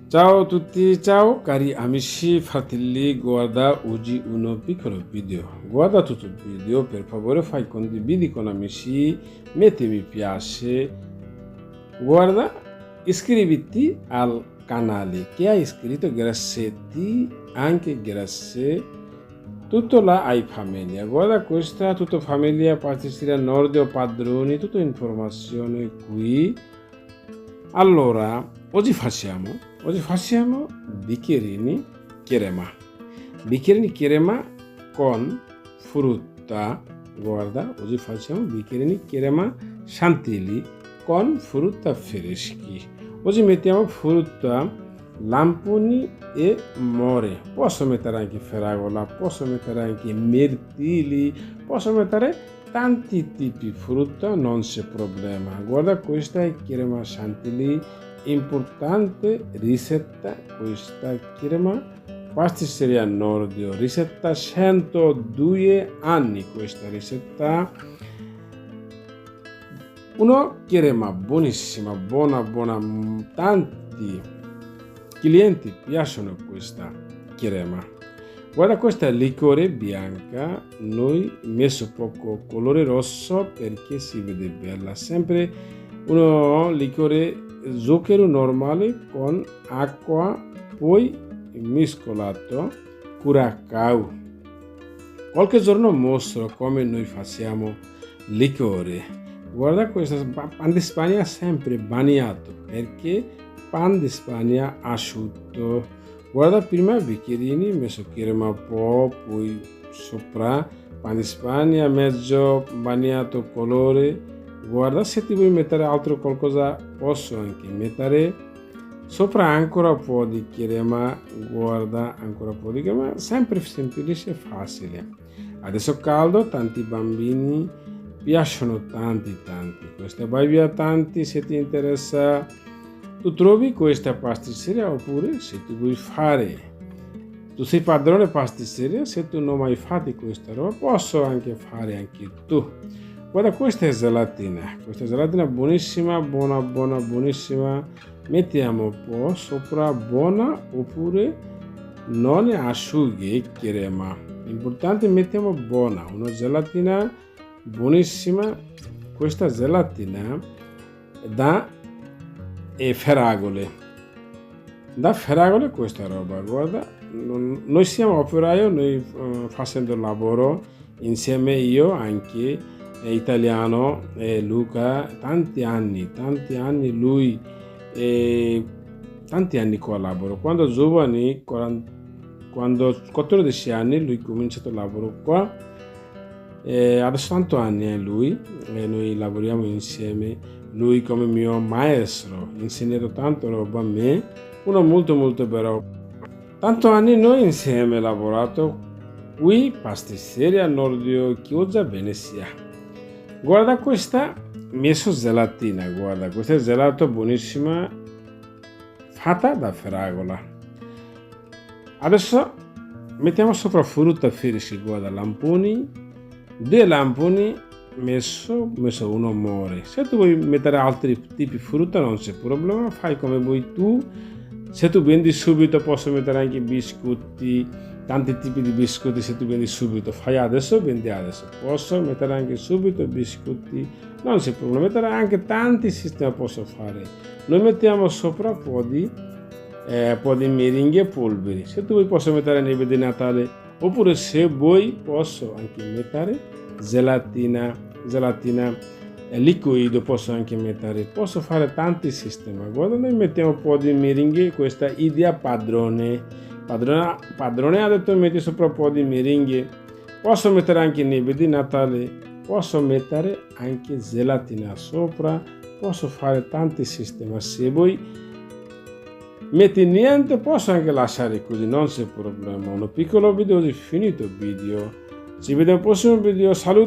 Ciao a tutti, ciao cari amici, fratelli, guarda oggi un piccolo video. Guarda tutto il video, per favore fai condividi con amici, metti mi piace, guarda, iscriviti al canale che hai iscritto, grassetti, anche grazie, tutto là hai famiglia, guarda questa, tutta famiglia, pastisceria Nordio, padroni, tutta informazione qui. Allora, oggi facciamo bicchierini crema. Bicchierini crema con frutta. Guarda, oggi facciamo bicchierini crema santilli con frutta freschi. Oggi mettiamo frutta, lamponi e more. Posso mettere anche fragola, posso mettere anche mirtilli, posso mettere tanti tipi di frutta, non c'è problema. Guarda, questa è crema santilli, importante ricetta, questa crema pastisceria Nordio, ricetta 102 anni, questa ricetta, una crema buonissima, buona, tanti clienti piacciono questa crema. Guarda, questa è liquore bianca, noi messo poco colore rosso perché si vede bella, sempre uno liquore zucchero normale con acqua, poi mescolato curacao. Qualche giorno mostro come noi facciamo liquore. Guarda, questo pan di Spagna sempre bagnato perché pan di Spagna asciutto. Guarda, prima bicchierini, messo crema un po', poi sopra pan di Spagna, mezzo bagnato colore. Guarda, se ti vuoi mettere altro qualcosa posso anche mettere sopra ancora un po' di crema. Guarda, ancora un po' di crema, sempre semplice e facile. Adesso caldo, tanti bambini piacciono tanti. Questa vai via tanti, se ti interessa tu trovi questa pastisceria, oppure se tu vuoi fare, tu sei padrone pastisceria, se tu non hai mai fatto questa roba posso anche fare anche tu. Guarda, questa è gelatina buonissima, buonissima, mettiamo un po' sopra, buona, oppure non asciughi crema, importante mettiamo buona, una gelatina buonissima, questa gelatina da fragole, questa roba. Guarda, noi siamo operaio, noi facendo lavoro insieme, io anche italiano, Luca, tanti anni lui, tanti anni collaboro. Quando giovani, quando 14 anni lui ha cominciato il lavoro qua, adesso tanti anni è lui, noi lavoriamo insieme. Lui come mio maestro, ha insegnato tanto roba a me, uno molto bravo. Tanti anni noi insieme lavorato qui, pastisceria Nordio, Chiusa, Venezia. Guarda questa, messo gelatina, guarda, questa è gelato buonissima, fatta da fragola. Adesso mettiamo sopra frutta fresca, guarda, lamponi, 2 lamponi, messo uno more. Se tu vuoi mettere altri tipi di frutta non c'è problema, fai come vuoi tu. Se tu vendi subito posso mettere anche biscotti, tanti tipi di biscotti. Se tu vendi subito, fai adesso, vendi adesso, posso mettere anche subito biscotti, non c'è problema, mettere anche tanti sistemi posso fare. Noi mettiamo sopra un po' di meringhe e polveri. Se tu vuoi posso mettere neve di Natale, oppure se vuoi posso anche mettere gelatina liquido, posso anche mettere, posso fare tanti sistemi. Guarda, noi mettiamo un po' di meringhe, questa idea padrone ha detto metti sopra un po' di meringhe, posso mettere anche neve di Natale, posso mettere anche gelatina sopra, posso fare tanti sistemi. Se vuoi metti niente posso anche lasciare così, non c'è problema. Un piccolo video di finito video, ci vediamo al prossimo video, saluto.